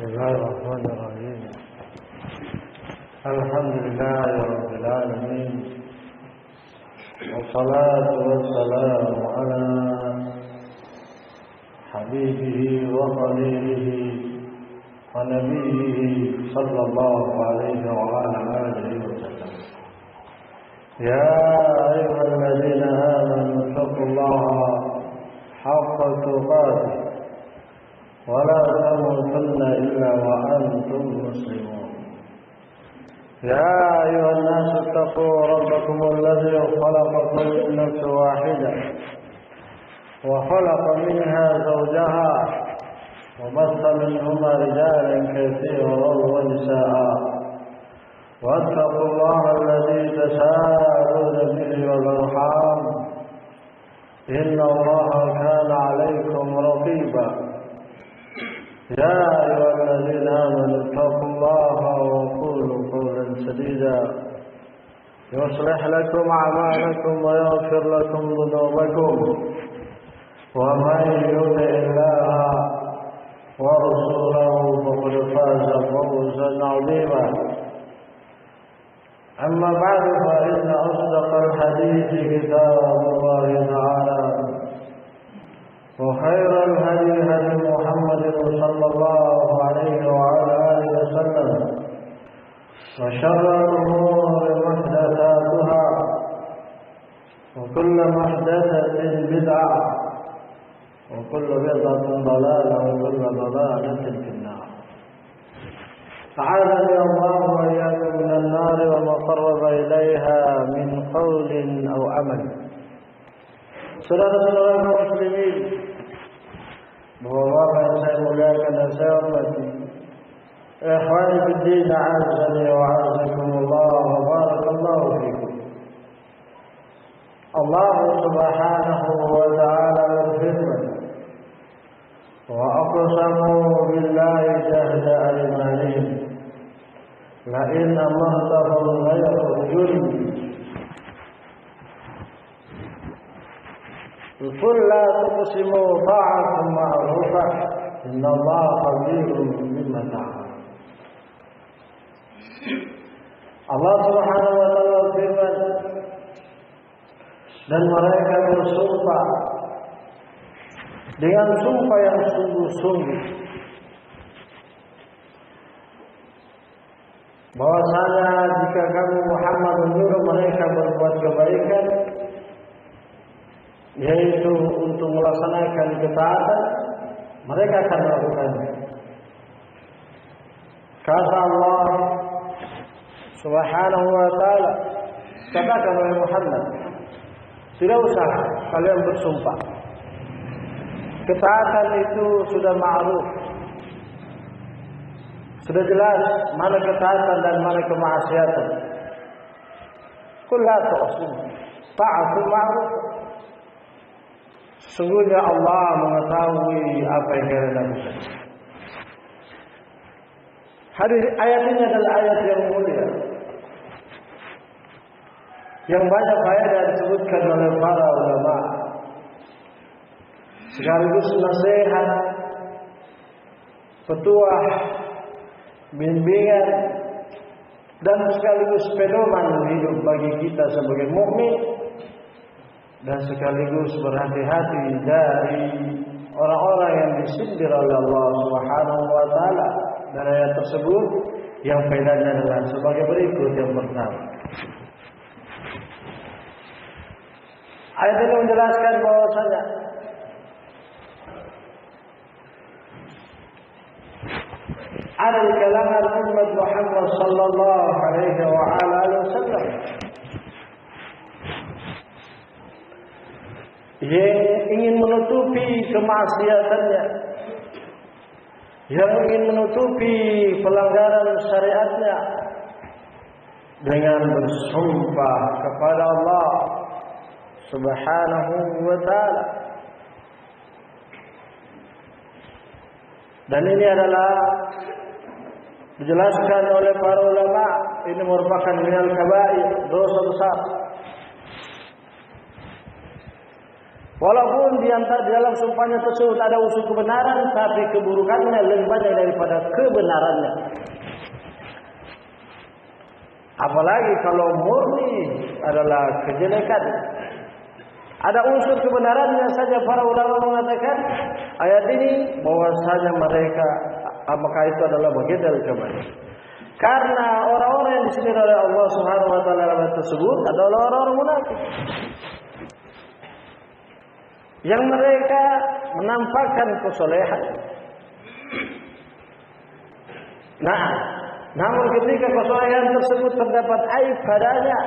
بسم الله الرحمن الرحيم الحمد لله رب العالمين والصلاة والسلام على حبيبه وخليله ونبيه صلى الله عليه وعلى آله وسلم يا أيها الذين آمنوا اتقوا الله حق تقاته ولا تموتن إلا وأنتم مسلمون يا أيها الناس اتقوا ربكم الذي خلقكم من نفس واحدة وخلق منها زوجها وبث منهما رجالا كثيرا ونساء واتقوا الله الذي تساءلون به والأرحام إن الله كان عليكم رقيبا يا أيها الذين آمنوا اتقوا الله وقولوا قولا سديدا يصلح لكم أعمالكم ويغفر لكم ذنوبكم ومن يطع الله ورسوله فقد فاز فوزا عظيما أما بعد فإن أصدق الحديث كتاب الله تعالى وخير الهدي هدي محمد صلى الله عليه وعلى آله وسلم وشر الأمور محدثاتها وكل محدثة بدعة وكل بدعة ضلالة وكل ضلالة في النار أعاذني الله وإياكم من النار وما قرب إليها من قول أو عمل. Saudara-saudara muslimin, bahwa yang saya muliakan dan saya hormati, ikhwani fiddin, a'azzani wa a'azzakumullah wa barakallahu fikum. Allah subhanahu wa ta'ala berfirman, wa aqsamu billahi jahda aymanihim la in amartahum la yakhrujun قل لا تقسموا طاعة معروفة إن الله خبير بما تعملون. Allah Subhanahu wa taala berfirman, dan mereka bersumpah dengan sumpah yang sungguh-sungguh bahwasanya jika kamu Muhammad menyuruh mereka berbuat kebaikan, yaitu untuk melaksanakan ketaatan, mereka akan melakukannya. Kata Allah Subhanahu wa ta'ala, katakan oleh Muhammad, tidak usah kalian bersumpah. Ketaatan itu sudah ma'ruf, sudah jelas mana ketaatan dan mana kemaksiatan. Qul la tuqsimu ta'atun ma'ruf. Sungguhnya Allah mengetahui apa yang kalian lakukan. Ayat ini adalah ayat yang mulia, yang banyak faedah disebutkan oleh para ulama, sekaligus nasihat, petuah, bimbingan, dan sekaligus pedoman hidup bagi kita sebagai mukmin, dan sekaligus berhati-hati dari orang-orang yang disindir oleh Allah Subhanahu wa taala. Dan ayat tersebut yang faedahnya adalah sebagai berikut. Yang pertama, ayat ini menjelaskan bahwasanya ada di kalangan umat Muhammad sallallahu alaihi wa ala alihi wasallam yang ingin menutupi kemaksiatannya, yang ingin menutupi pelanggaran syariatnya dengan bersumpah kepada Allah Subhanahu wa ta'ala. Dan ini adalah dijelaskan oleh para ulama, ini merupakan minal kabair, dosa besar. Walaupun di dalam sumpahnya tersebut ada unsur kebenaran, tapi keburukannya lebih banyak daripada kebenarannya. Apalagi kalau murni adalah kejelekan. Ada unsur kebenarannya saja para ulama mengatakan ayat ini bahwasanya mereka apakah itu adalah bagian dari kebaikan. Karena orang-orang yang disindir oleh Allah Subhanahu wa taala dalam ayat tersebut adalah orang-orang munafik. Yang mereka menampakkan kesolehan. Nah, namun ketika kesolehan tersebut terdapat aib padanya,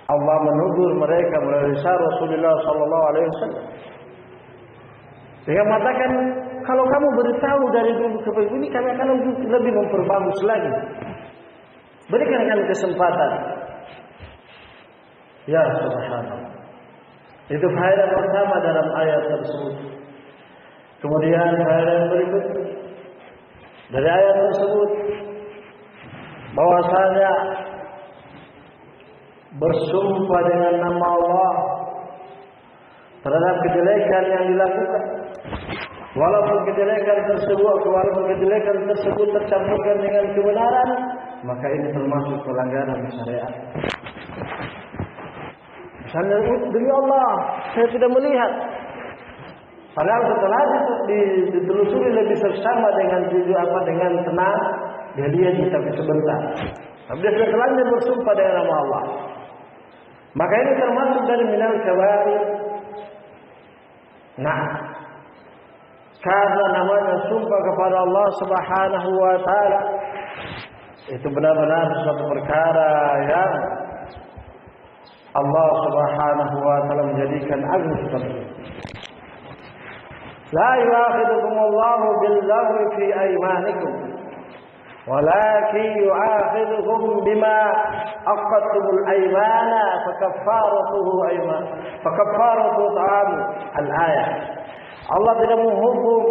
Allah menegur mereka melalui Rasulullah sallallahu alaihi wasallam. Dia mengatakan, kalau kamu beritahu dari dulu ke ini, kami akan lebih memperbagus lagi. Berikan kami kesempatan. Ya subhanallah. Itu faedah pertama dalam ayat tersebut. Kemudian faedah yang berikutnya dari ayat tersebut bahwasanya bersumpah dengan nama Allah terhadap kejelekan yang dilakukan, walaupun kejelekan tersebut tercampurkan dengan kebenaran, maka ini termasuk pelanggaran syariat. Misalnya, demi Allah, saya tidak melihat. Padahal setelah ditelusuri lebih seksama dengan tenang, dia lihat tapi sebentar. Tapi dia sudah terlanjur bersumpah dengan nama Allah. Maka ini termasuk dari minal kabair. Nah, karena namanya sumpah kepada Allah Subhanahu wa taala, itu benar-benar suatu perkara yang Allah Subhanahu wa taala menjadikan agung sekali. La yu'akhidukum Allahu bil-laghwi fi aymanikum, walakin yu'akhidukum bima aqadtumul aymana fakaffaratuhu ta'am al-ayah. Allah tidak menghukum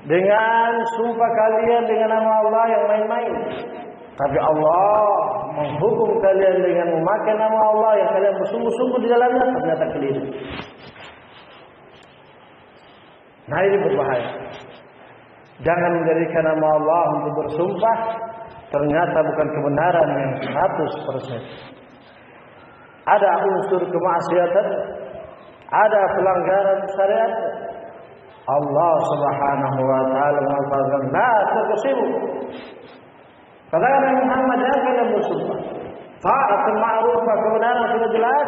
dengan sumpah kalian dengan nama Allah yang main-main. Tapi Allah menghukum kalian dengan memakai nama Allah yang kalian bersungguh-sungguh di dalamnya, ternyata keliru. Nah, ini berbahaya. Jangan menjadikan nama Allah untuk bersumpah, ternyata bukan kebenaran yang 100%. Ada unsur kemaksiatan, ada pelanggaran syariat. Allah Subhanahu wa taala mengatakan, "La tuqsimu." Katakan Muhammad, jangan bersumpah. Ta'atul ma'rufah, kebenaran sudah jelas,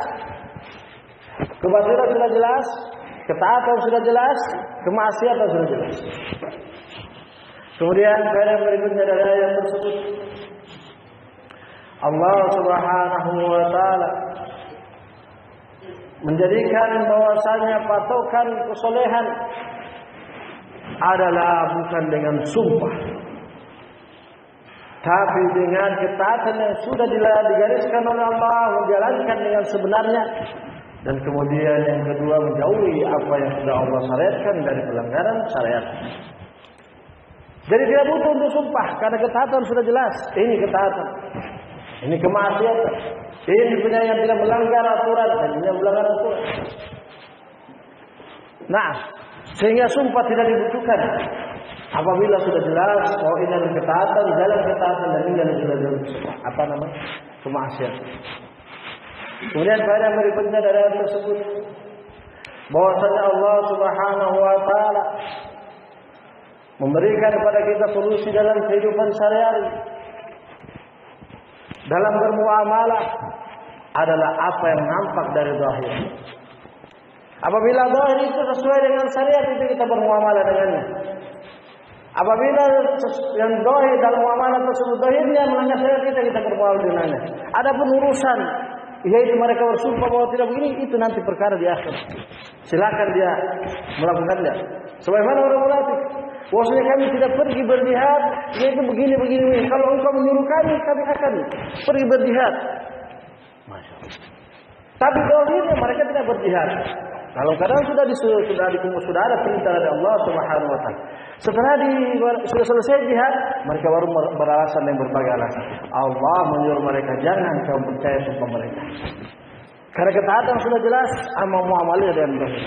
kebatilan sudah jelas, ketaatan sudah jelas, kemaksiatan sudah jelas. Kemudian faedah berikutnya dari ayat tersebut, Allah Subhanahu wa taala menjadikan bahwasanya patokan kesolehan adalah bukan dengan sumpah, tapi dengan ketaatan yang sudah digariskan oleh Allah, menjalankan dengan sebenarnya. Dan kemudian yang kedua, menjauhi apa yang sudah Allah syariatkan dari pelanggaran syariat. Jadi tidak butuh untuk sumpah, karena ketaatan sudah jelas. Ini ketaatan, ini kemaksiatan, ini punya yang tidak melanggar aturan, dan ini yang melanggar aturan. Nah, sehingga sumpah tidak dibutuhkan. Apabila sudah jelas bahwa ini adalah ketaatan, jalan ketaatan, dan ini adalah jalan kemaksiatan. Kemudian faedah berikutnya dari ayat tersebut, bahwasanya Allah Subhanahu wa taala memberikan kepada kita solusi dalam kehidupan sehari-hari. Dalam bermuamalah adalah apa yang nampak dari zahir. Apabila zahir itu sesuai dengan syariat, itu kita bermuamalah dengannya. Apabila yang zahir dalam muamalah tersebut zahirnya melanggar syariat, kita bermuamalah dengannya. Adapun urusan yaitu mereka bersumpah bahwa tidak begini, itu nanti perkara di akhir. Silakan dia melakukannya. Sebagaimana orang munafik, bahwasanya kami tidak pergi berjihad, yaitu begini. Kalau engkau menyuruh kami akan pergi berjihad. Masya Allah. Tapi zahirnya mereka tidak berjihad. Kalau kadang sudah ada perintah dari Allah Subhanahu wa taala. Setelah sudah selesai jihad, mereka baru beralasan yang berbagai alasan. Allah menyuruh mereka, jangan kau percaya sumpah mereka. Karena ketaatan sudah jelas, amal muamalah dan dohir.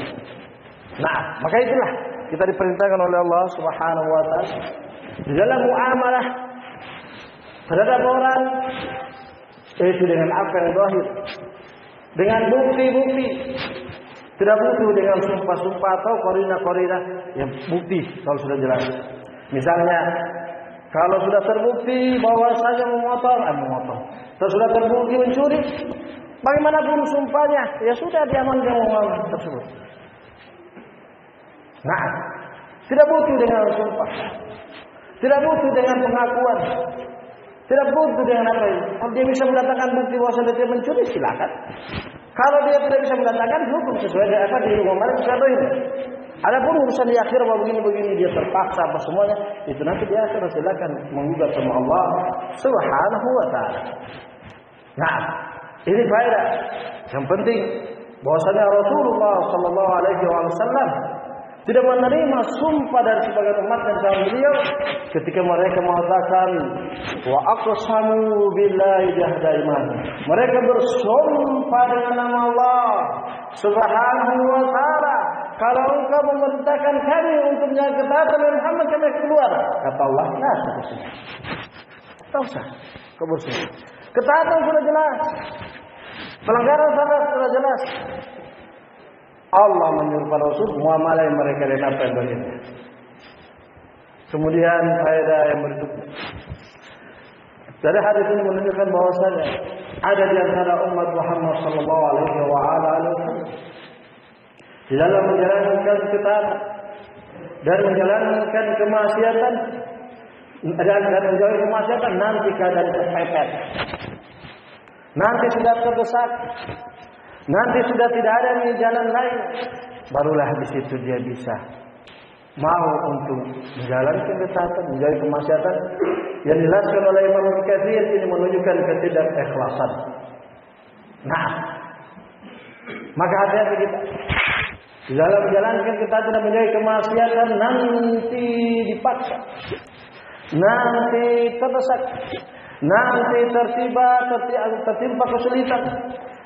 Nah, maka itulah kita diperintahkan oleh Allah Subhanahu wa taala di dalam muamalah terhadap orang itu dengan apa yang zahir, dengan bukti-bukti. Tidak butuh dengan sumpah-sumpah atau korina-korina yang bukti kalau sudah jelas. Misalnya, kalau sudah terbukti bahwasanya memotong. Kalau sudah terbukti mencuri, bagaimanapun sumpahnya, ya sudah diamankan uang tersebut. Nah, tidak butuh dengan sumpah, tidak butuh dengan pengakuan, tidak butuh dengan apa ini. Kalau dia bisa mendatangkan bukti bahwa dia mencuri, silakan. Kalau dia tidak bisa mendatangkan, hukum sesuai dengan apa di rumah mereka sesuai ini. Adapun urusan di akhir bahwa begini dia terpaksa apa semuanya, itu nanti di akhir silakan menggugat sama Allah Subhanahu wa taala. Nah, ini faedah yang penting bahwasanya Rasulullah sallallahu alaihi wasallam tidak menerima sumpah dari sebagian umat yang sama beliau ketika mereka mengatakan wa aqsamu billahi jahda iman. Mereka bersumpah dengan nama Allah Subhanahu wa taala, kalau engkau memerintahkan kami untuk menjaga ketaatan Muhammad, kami keluar. Kata Allah, nah seterusnya. Tak usah kau bersumpah. Ketaatan sudah jelas, pelanggaran salat sudah jelas. Allah menyuruh para rasul muamalah mereka dengan apa yang berikutnya. Kemudian faedah yang berikutnya. Dari hadis ini menunjukkan bahwasanya ada di antara umat Muhammad sallallahu alaihi wasallam di dalam menjalankan ketaatan dan menjalankan kemaksiatan dan menjauhi kemaksiatan nanti keadaan kepepet. Nanti sudah terdesak. Nanti sudah tidak ada jalan lain, barulah di situ dia bisa mau untuk menjalankan ketaatan, menjauhi kemaksiatan. Yang dijelaskan oleh Imam Ibnu Katsir ini menunjukkan ketidakikhlasan. Nah, maka hati-hati kita di dalam menjalankan ketaatan dan menjauhi kemaksiatan, nanti dipaksa, nanti terdesak, nanti tertimpa kesulitan,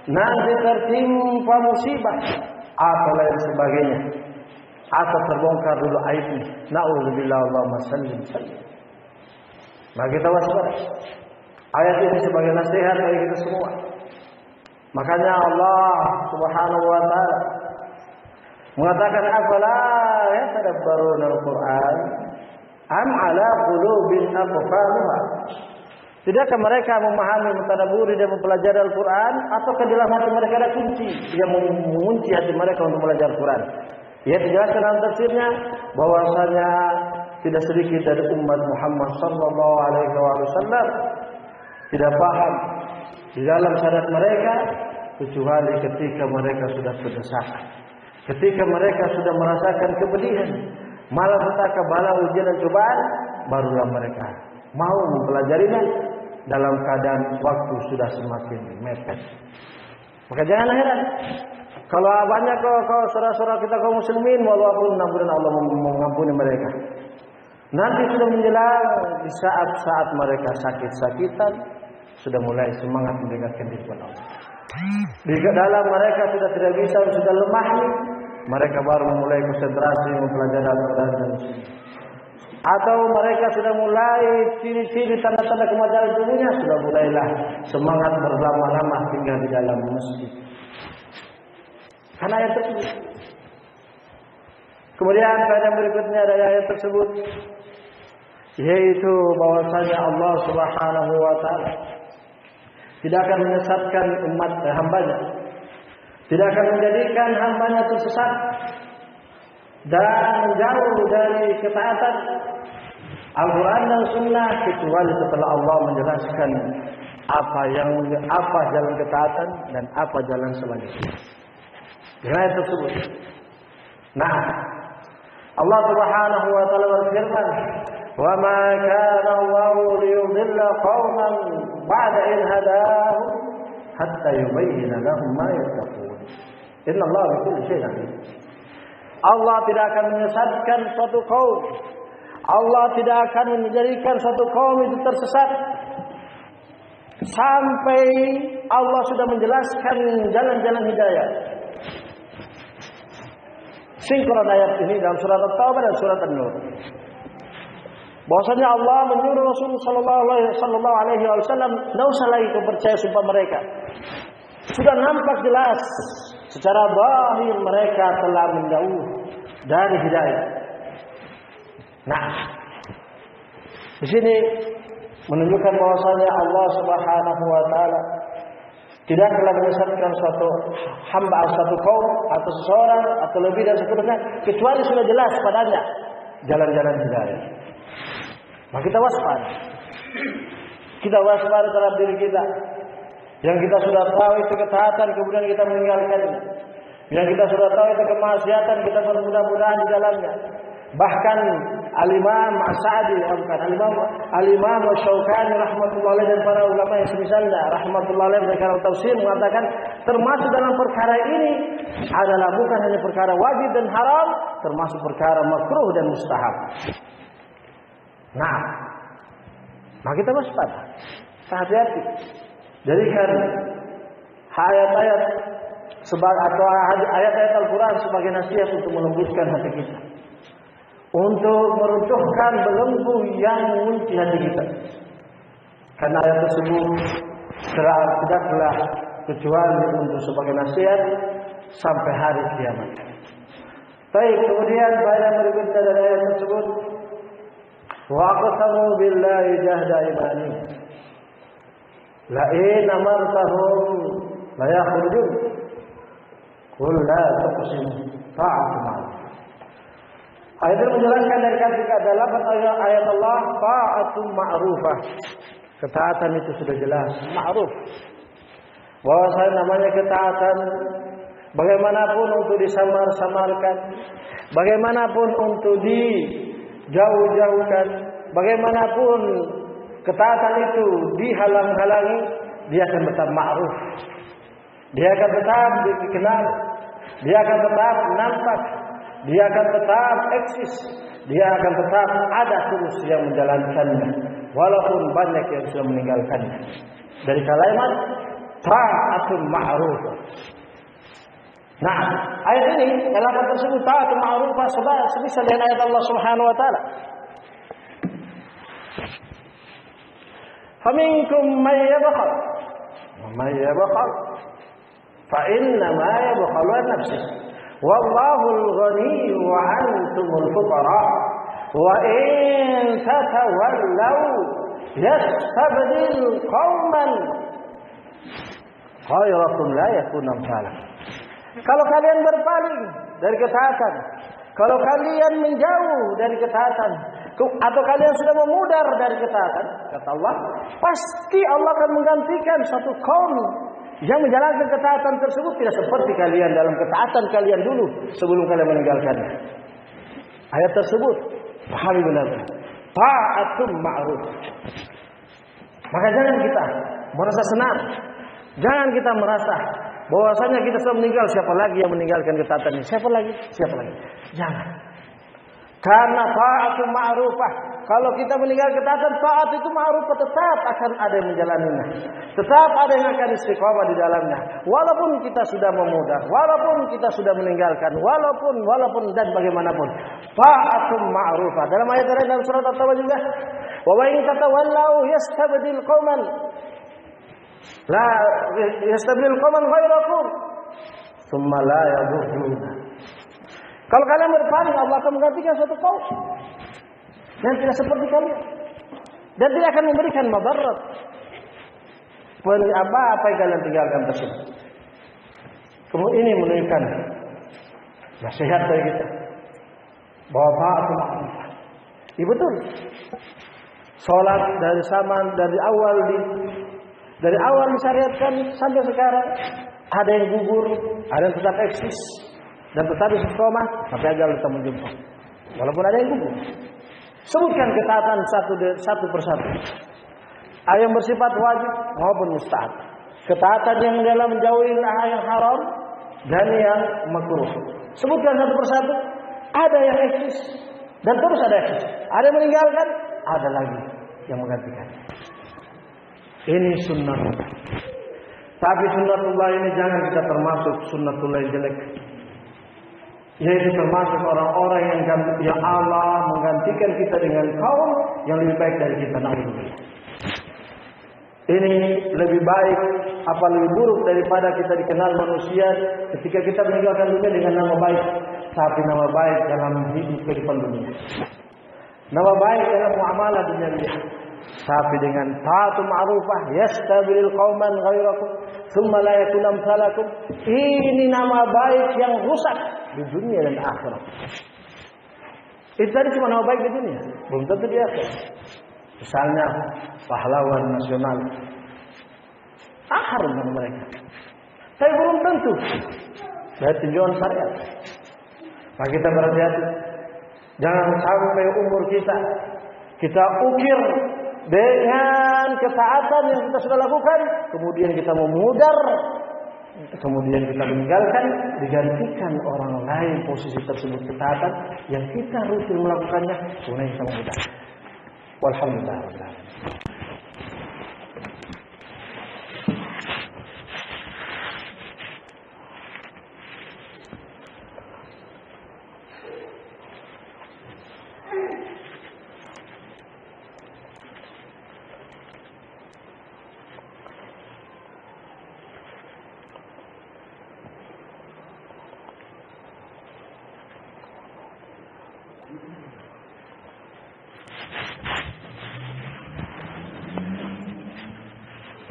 nanti tertimpa musibah atau lain sebagainya, atau terbongkar dulu aibnya. Na'udzubillah, Allahumma sallim. Maka kita waspada. Ayat ini sebagai nasihat bagi kita semua. Makanya Allah Subhanahu wa taala mengatakan afala yatadabbaruna al-Qur'an am ala qulubin aqfaluha. Tidakkah mereka memahami, mentadabburi dan mempelajari Al-Quran, ataukah di dalam hati mereka ada kunci yang mengunci hati mereka untuk belajar Al-Quran? Ya, dijelaskan dalam tafsirnya bahwasanya tidak sedikit dari umat Muhammad sallallahu alaihi wasallam tidak paham di dalam syariat mereka kecuali ketika mereka sudah terdesak, ketika mereka sudah merasakan kepedihan, malapetaka, bala, ujian dan cobaan, barulah mereka mau mempelajarinya dalam keadaan waktu sudah semakin mepet. Maka janganlah heran kalau banyak kau saudara-saudara kita kaum muslimin, walaupun mudah-mudahan Allah mengampuni mereka, nanti sudah menjelang di saat-saat mereka sakit-sakitan sudah mulai semangat mendekatkan diri kepada Allah. Di dalam mereka sudah tidak bisa, sudah lemah nih, mereka baru memulai konsentrasi mempelajari Al-Quran dan Sunnah. Atau mereka sudah mulai ciri-ciri tanda-tanda kemajuan tubuhnya, sudah mulailah semangat berlama-lama tinggal di dalam masjid. Karena ayat tersebut. Kemudian ayat berikutnya dari ayat tersebut, yaitu bahwasanya Allah Subhanahu wa taala tidak akan menyesatkan umat hambanya, tidak akan menjadikan hambanya tersesat dan menjauh dari ketaatan Al-Quran dan Sunnah kecuali setelah Allah menjelaskan apa jalan ketaatan dan apa jalan selanjutnya. Dengan ayat tersebut. Nah, Allah Subhanahu wa taala berfirman, "Wa ma kana Allahu liyudilla qauman ba'da in hadahum hatta yubayyana lahum ma yattaqun. Inna Allah bikulli syai'in alim." Allah tidak akan menyesatkan suatu kaum. Allah tidak akan menjadikan suatu kaum itu tersesat sampai Allah sudah menjelaskan jalan-jalan hidayah. Sinkron ayat ini dalam surat At-Taubah dan surat An-Nur. Bahwasanya Allah menyuruh Rasul sallallahu alaihi wasallam tidak usah lagi percaya sumpah mereka. Sudah nampak jelas secara zahir mereka telah menjauh dari hidayah. Nah, di sini menunjukkan bahwasanya Allah Subhanahu wa taala tidak telah menyesatkan suatu hamba atau satu kaum atau seseorang atau lebih dan seterusnya kecuali sudah jelas padanya jalan-jalan hidayah. Maka kita waspada. Kita waspada terhadap diri kita. Yang kita sudah tahu itu ketaatan kemudian kita meninggalkannya. Yang kita sudah tahu itu kemaksiatan kita bermudah-mudahan di dalamnya. Bahkan Al-Imam As-Sa'di, Al-Imam Asy-Syaukani rahmatullahi alaihi dan para ulama yang semisalnya rahmatullahi alaihi dalam tafsir mengatakan termasuk dalam perkara ini adalah bukan hanya perkara wajib dan haram, termasuk perkara makruh dan mustahab. Nah, maka kita waspada, hati-hati. Jadikan ayat-ayat atau ayat-ayat Al-Quran sebagai nasihat untuk melembutkan hati kita, untuk meruntuhkan belenggu yang mengunci hati kita. Karena ayat tersebut tidaklah kecuali untuk sebagai nasihat sampai hari kiamat. Baik, kemudian ayat berikutnya dari ayat tersebut, wa aqsamu billahi jahda imanihim la in amartahum la yakhrujun qul la tuqsimu ta'atu ma'ruf. Ayat ini menjelaskan dari kata dalam ayat Allah ta'atun ma'rufah. Ketaatan itu sudah jelas, ma'ruf. Bahwasanya namanya ketaatan bagaimanapun untuk disamar-samarkan, bagaimanapun untuk dijauh-jauhkan, bagaimanapun ketaatan itu dihalang-halangi, dia akan tetap ma'ruf. Dia akan tetap dikenal, dia akan tetap nampak, dia akan tetap eksis, dia akan tetap ada terus yang menjalankannya, walaupun banyak yang sudah meninggalkannya. Dari kalimat ta'atun ma'ruf. Nah, ayat ini kalimat tersebut ta'atun ma'ruf sebisa dengan ayat Allah Subhanahu wa taala. Faminkum may yabkhal wa may yabkhal fa inna ma yabkhalu an nafsihi wallahu al-ghani wa antumul fuqara wa in tatawallaw yastabdil qauman ghayrakum la yakunu amsalah. Kalau kalian berpaling dari ketaatan, kalau kalian menjauh dari ketaatan, atau kalian sudah memudar dari ketaatan, kata Allah, pasti Allah akan menggantikan satu kaum yang menjalankan ketaatan tersebut tidak seperti kalian dalam ketaatan kalian dulu sebelum kalian meninggalkannya. Ayat tersebut pahami benar. Ta'atun ma'ruf. Maka jangan kita merasa senang, jangan kita merasa bahwasanya kita sudah meninggal, siapa lagi yang meninggalkan ketaatan ini? Siapa lagi? Jangan. Karena ta'atun ma'rufah. Kalau kita meninggal ketaatan, taat itu ma'rufah, tetap akan ada yang menjalaninya. Tetap ada yang akan istiqamah di dalamnya. Walaupun kita sudah memudar, walaupun kita sudah meninggalkan, walaupun dan bagaimanapun. Ta'atun ma'rufah. Dalam ayat lain dalam surat At-Taubah juga, wa in tatawallaw yastabdil qauman la yastabdil qauman ghairakum thumma la yadurruna. Kalau kalian berpaling, Allah akan menggantikan suatu kaum yang tidak seperti kalian dan tidak akan memberikan madarat apa yang kalian tinggalkan tersebut. Kemudian ini menunjukkan nasihat dari kita bahwa ta'atun ma'rufah. Iya betul. Salat dari awal disyariatkan sampai sekarang ada yang gugur, ada yang tetap eksis dan tetap istiqomah sampai ajal kita menjumpa. Walaupun ada yang gugur. Sebutkan ketaatan satu persatu. Ada yang bersifat wajib maupun mustahab. Ketaatan yang dalam menjauhi yang haram dan yang makruh. Sebutkan satu persatu. Ada yang eksis dan terus ada eksis. Ada yang meninggalkan, ada lagi yang menggantikan. Ini sunnatullah. Tapi sunnatullah ini jangan kita termasuk sunnatullah yang jelek. Yaitu termasuk orang-orang yang Allah menggantikan kita dengan kaum yang lebih baik dari kita. Na'udzubillah. Ini lebih baik apa lebih buruk daripada kita dikenal manusia ketika kita meninggalkan dunia dengan nama baik, tapi nama baik dalam hidup kehidupan dunia. Nama baik dalam muamalah dunia ini, tapi dengan ta'atu ma'rufah yastabilil qauman ghairakum thumma la yakun amsalakum. Ini nama baik yang rusak di dunia dan akhirat. Itu tadi cuma nama baik di dunia, belum tentu di akhirat. Misalnya pahlawan nasional, harum dengan mereka, tapi belum tentu dari tinjauan syariat. Maka kita berhati-hati, jangan sampai umur kita ukir dengan ketaatan yang kita sudah lakukan, kemudian kita memudar, kemudian kita meninggalkan, digantikan orang lain posisi tersebut ketaatan yang kita rutin melakukannya, kemudian kita memudar. Walhamdulillah.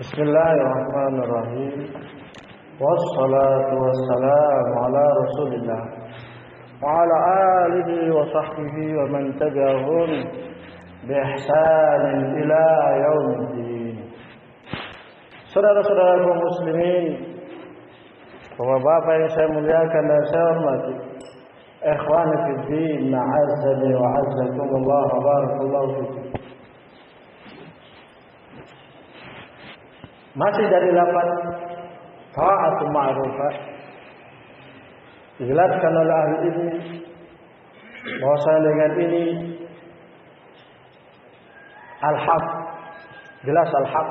Bismillahirrahmanirrahim. Wassalatu wassalamu ala Rasulillah wa ala alihi wa sahbihi wa man tabi'ahum bi ihsanin ila yaumiddin. Saudara-saudara kaum muslimin, Bapak-bapak yang saya muliakan dan saya hormati, ikhwani fi din, a'azzani wa a'azzakumullah wa barakallahu fikum. Masih dari lafaz ta'atu ma'rufah, dijelaskan oleh ahli ilmu bahwasanya dengan ini al-haq, jelas al-haq,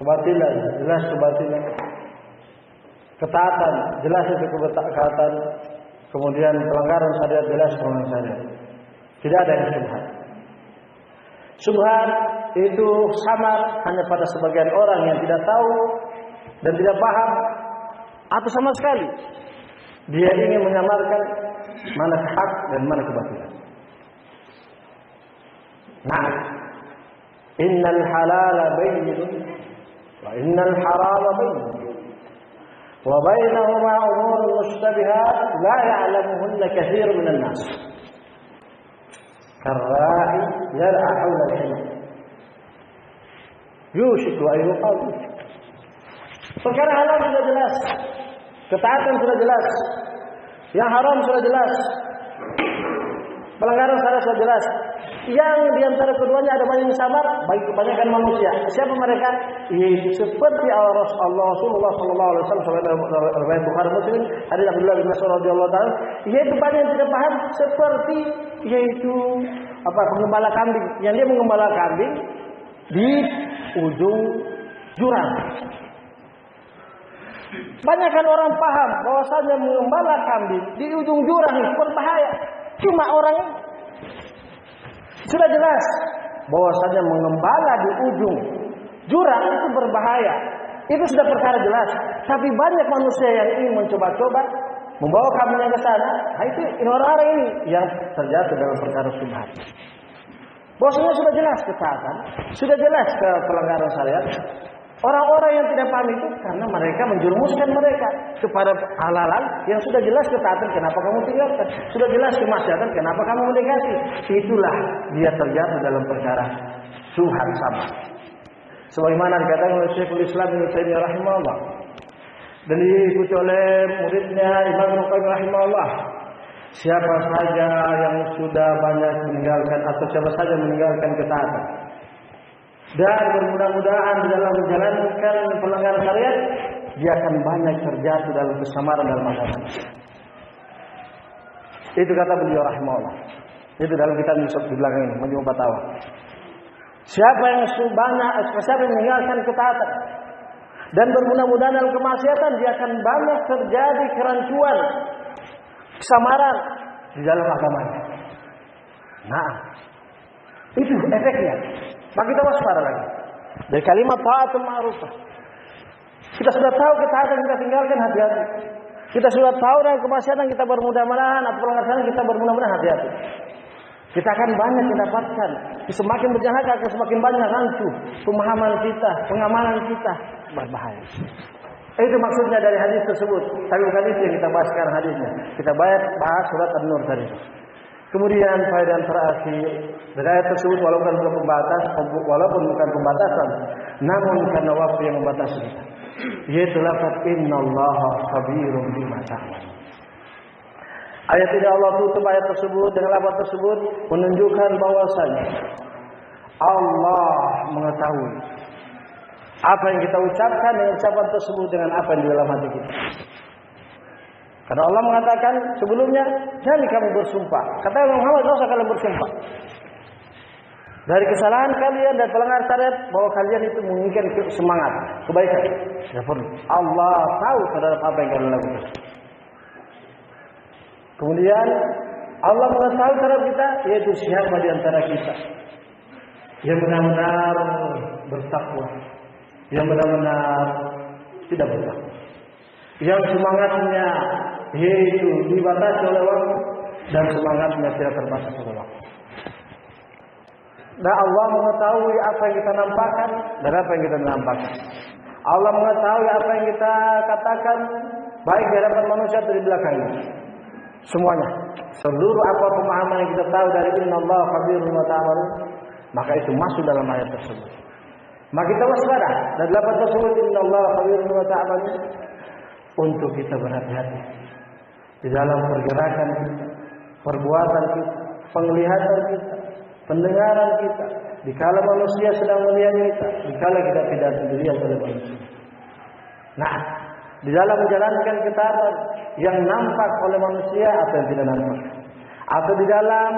kebatilan, jelas kebatilan, ketaatan, jelas itu ketaatan, kemudian pelanggaran syariat, jelas pelanggaran syariat. Tidak ada yang subhat. Subhat itu samar hanya pada sebagian orang yang tidak tahu dan tidak paham, atau sama sekali dia ingin menyamarkan mana hak dan mana kebatilan. Nah, innal halala bayyinun wa innal harama bayyinun wa bainahuma umurun mushtabihat la ya'lamuhunna katsirun minan nas. Karra'i yar'a hawla al-himar yushiku an yuqadu. Perkara halal sudah jelas, ketaatan sudah jelas, yang haram sudah jelas, pelanggaran syariat sudah jelas. Yang diantara keduanya ada banyak yang samar bagi kebanyakan manusia. Siapa mereka? Yaitu seperti Rasulullah sallallahu alaihi wasallam dalam riwayat Bukhari Muslim, hadis Abdullah bin Mas'ud radhiyallahu taala, yaitu banyak yang tidak paham seperti yaitu pengembala kambing, yang dia mengembala kambing di ujung jurang. Banyakkan orang paham bahwasanya mengembala kambing di ujung jurang itu berbahaya. Cuma orang sudah jelas bahwasanya mengembala di ujung jurang itu berbahaya. Itu sudah perkara jelas. Tapi banyak manusia yang ingin mencoba-coba membawa kambingnya ke sana. Nah, itu orang-orang ini yang terjatuh dalam perkara subhat. Bahwasanya sudah jelas ketaatan, sudah jelas pelanggaran syariat. Orang-orang yang tidak paham itu karena mereka menjerumuskan mereka kepada halalan yang sudah jelas ketaatan, kenapa kamu tinggalkan? Sudah jelas kemaksiatan, kenapa kamu mendekati? Itulah dia terjatuh dalam perkara subhat sama. Sebagaimana dikatakan oleh Syekhul Islam Ibnu Taimiyah rahimahullah dan diikuti oleh muridnya Imam Qayyim rahimahullah. Siapa saja yang sudah banyak meninggalkan atau siapa saja meninggalkan ketaatan dan bermudah-mudahan di dalam menjalankan pelanggaran syariat, dia akan banyak terjatuh dalam kesamaran dalam agama. Itu kata beliau rahimahullah. Itu dalam kitab Yusuf di belakang ini, Majmu' Fatawa. Siapa yang meninggalkan ketaatan dan bermudah-mudahan dalam kemaksiatan, dia akan banyak terjadi kerancuan, kesamaran di dalam agamanya. Nah, itu efeknya. Maka kita waspada lagi. Dari kalimat ta'atul ma'rufah. Kita sudah tahu ketaatan kita tinggalkan, hati-hati. Kita sudah tahu dengan kemaksiatan kita bermudah-mudahan atau pelanggaran kita bermudah-mudahan, hati-hati. Kita akan banyak mendapatkan. Semakin berjalan akan semakin banyak rancu pemahaman kita, pengamalan kita, berbahaya. Itu maksudnya dari hadis tersebut. Tapi bukan itu yang kita bahas sekarang hadisnya. Kita bahas surat An-Nur tadi. Kemudian faedah terakhir dari ayat tersebut walaupun bukan pembatasan, namun karena waktu yang membatasi kita. Yaitu lafaz innallaha khabirun bima ta'malun. Ayat ini Allah tutup ayat tersebut dengan lafaz tersebut menunjukkan bahwasanya Allah mengetahui apa yang kita ucapkan dengan ucapan tersebut dengan apa yang di dalam hati kita. Karena Allah mengatakan sebelumnya, jangan kamu bersumpah. Kata Muhammad, tidak usah kalian bersumpah. Dari kesalahan kalian dan pelanggaran syariat bahwa kalian itu menginginkan semangat, kebaikan. Tidak perlu. Allah tahu terhadap apa yang kalian lakukan. Kemudian Allah mengetahui terhadap kita, yaitu siapa di antara kita yang benar-benar bertakwa, yang benar-benar tidak bertakwa, yang semangatnya yaitu dibatasi oleh waktu dan semangatnya tidak terbatas oleh waktu. Dan Allah mengetahui apa yang kita nampakkan dan apa yang kita nampakkan. Allah mengetahui apa yang kita katakan baik di hadapan manusia atau di belakangnya. Semuanya, seluruh apa pemahaman yang kita tahu dari innallaha khabirun bima ta'malun, maka itu masuk dalam ayat tersebut. Maka kita waspada dan dapat tersebut innallaha khabirun bima ta'malun untuk kita berhati-hati di dalam pergerakan kita, perbuatan kita, penglihatan kita, pendengaran kita, dikala manusia sedang melihat kita, dikala kita tidak dilihat oleh manusia. Nah, di dalam menjalankan ketaatan yang nampak oleh manusia atau yang tidak nampak, atau di dalam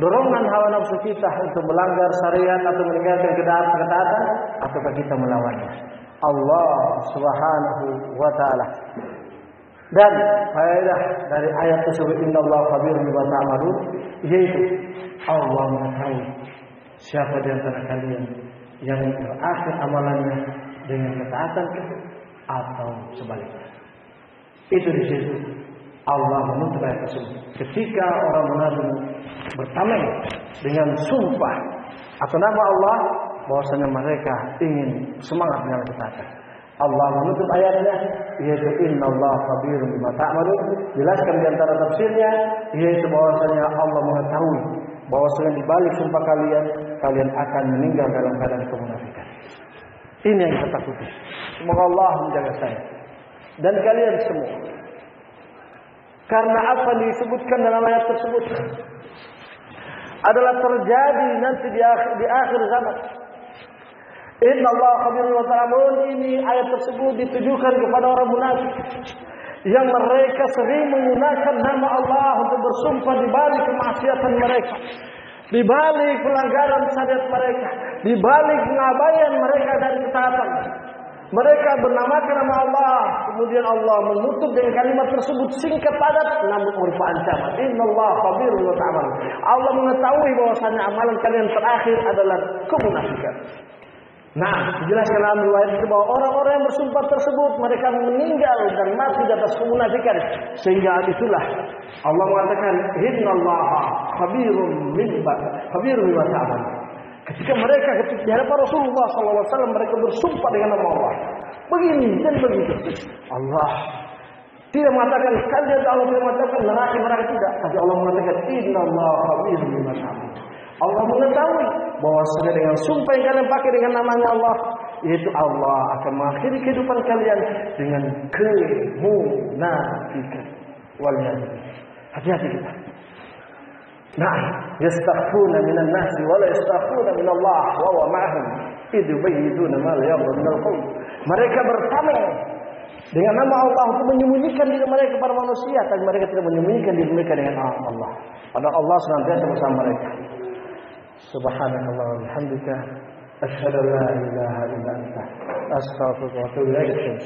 dorongan hawa nafsu kita untuk melanggar syariat atau meninggalkan ketaatan, ataukah kita melawannya? Allah Subhanahu wa taala. Dan faedah dari ayat tersebut innallaha khabirun bima ta'malun, yaitu Allah mengetahui siapa di antara kalian yang berakhir amalannya dengan ketaatan atau sebaliknya. Itu di situ Allah menutup ayat tersebut. Ketika orang munafik bertameng dengan sumpah atau nama Allah bahwasanya mereka ingin semangat dengan ketaatan, Allah menutup ayatnya yaitu innallaha khabirun bima ta'malun. Jelaskan di antara tafsirnya yaitu bahwasanya Allah mengetahui bahwasanya di balik sumpah kalian akan meninggal dalam keadaan kemunafikan. Ini yang kita takuti. Semoga Allah menjaga saya dan kalian semua. Karena apa yang disebutkan dalam ayat tersebut adalah terjadi nanti di akhir zaman. Innallaha khabirun bima ta'malun, ini ayat tersebut ditujukan kepada orang munafik yang mereka sering menggunakan nama Allah untuk bersumpah di balik kemaksiatan mereka, di balik pelanggaran syariat mereka, di balik pengabaian mereka dari ketaatan. Mereka bernamakan nama Allah, kemudian Allah menutup dengan kalimat tersebut singkat padat namun berupa ancaman. Innallaha khabirun bima ta'malun. Allah mengetahui bahwasanya amalan kalian terakhir adalah kemunafikan. Nah, dijelaskan dalam riwayat itu bahwa orang-orang yang bersumpah tersebut mereka meninggal dan mati di atas kemunafikan. Sehingga itulah Allah mengatakan innallaha khabirun bima ta'malun. Ketika mereka di hadapan Rasulullah SAW mereka bersumpah dengan nama Allah begini dan begitu, Allah tidak mengatakan kalian, Allah tidak mengatakan neraka tidak, tapi Allah mengatakan innallaha khabirun bima ta'malun. Allah mengetahui bahwasanya dengan sumpah yang kalian pakai dengan namanya Allah, yaitu Allah akan mengakhiri kehidupan kalian dengan kemunafikan. Waliyadzubillah. Hati-hati kita. Nah, yastakhfuna minan nasi wa la yastakhfuna minallah wa huwa ma'ahum idh yubayyituna ma la yarda minal qawl. Mereka bertameng dengan nama Allah untuk menyembunyikan diri mereka kepada manusia, tapi mereka tidak menyembunyikan diri mereka dengan Allah. Padahal Allah senantiasa bersama mereka. Subhanakallah wa bihamdika asyhadu an la ilaha illa anta astaghfiruka wa atubu ilaik.